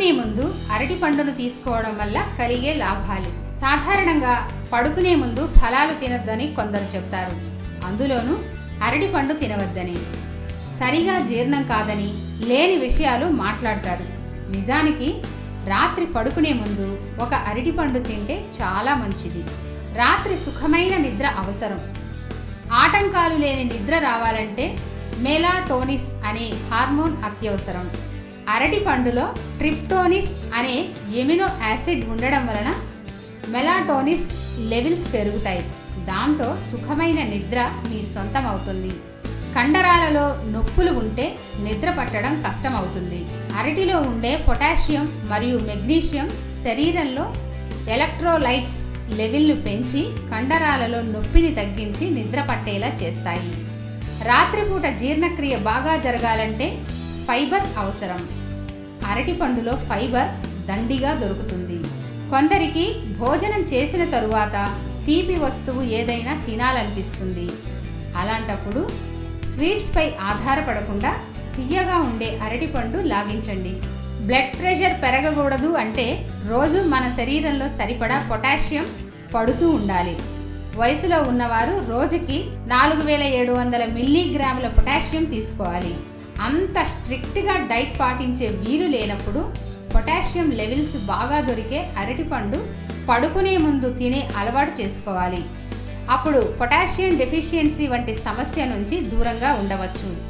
పడుకునే ముందు అరటి పండును తీసుకోవడం వల్ల కలిగే లాభాలు. సాధారణంగా పడుకునే ముందు ఫలాలు తినొద్దని కొందరు చెప్తారు. అందులోనూ అరటి పండు తినవద్దని, సరిగా జీర్ణం కాదని లేని విషయాలు మాట్లాడతారు. నిజానికి రాత్రి పడుకునే ముందు ఒక అరటి పండు తింటే చాలా మంచిది. రాత్రి సుఖమైన నిద్ర అవసరం. ఆటంకాలు లేని నిద్ర రావాలంటే మెలాటోనిన్ అనే హార్మోన్ అత్యవసరం. అరటి పండులో ట్రిప్టోనిన్ అనే ఎమినో యాసిడ్ ఉండడం వలన మెలాటోనిన్ లెవెల్స్ పెరుగుతాయి. దాంతో సుఖమైన నిద్ర మీ సొంతం అవుతుంది. కండరాలలో నొప్పులు ఉంటే నిద్ర పట్టడం కష్టమవుతుంది. అరటిలో ఉండే పొటాషియం మరియు మెగ్నీషియం శరీరంలో ఎలక్ట్రోలైట్స్ లెవెల్ను పెంచి కండరాలలో నొప్పిని తగ్గించి నిద్ర పట్టేలా చేస్తాయి. రాత్రిపూట జీర్ణక్రియ బాగా జరగాలంటే ఫైబర్ అవసరం. అరటి పండులో ఫైబర్ దండిగా దొరుకుతుంది. కొందరికి భోజనం చేసిన తరువాత తీపి వస్తువు ఏదైనా తినాలనిపిస్తుంది. అలాంటప్పుడు స్వీట్స్పై ఆధారపడకుండా తియ్యగా ఉండే అరటిపండు లాగించండి. బ్లడ్ ప్రెషర్ పెరగకూడదు అంటే రోజు మన శరీరంలో సరిపడా పొటాషియం పడుతూ ఉండాలి. వయసులో ఉన్నవారు రోజుకి 4700 మిల్లీగ్రాముల పొటాషియం తీసుకోవాలి. అంత స్ట్రిక్ట్గా డైట్ పాటించే వీలు లేనప్పుడు పొటాషియం లెవెల్స్ బాగా దొరికే అరటిపండు పడుకునే ముందు తినే అలవాటు చేసుకోవాలి. అప్పుడు పొటాషియం డెఫిషియన్సీ వంటి సమస్య నుంచి దూరంగా ఉండవచ్చు.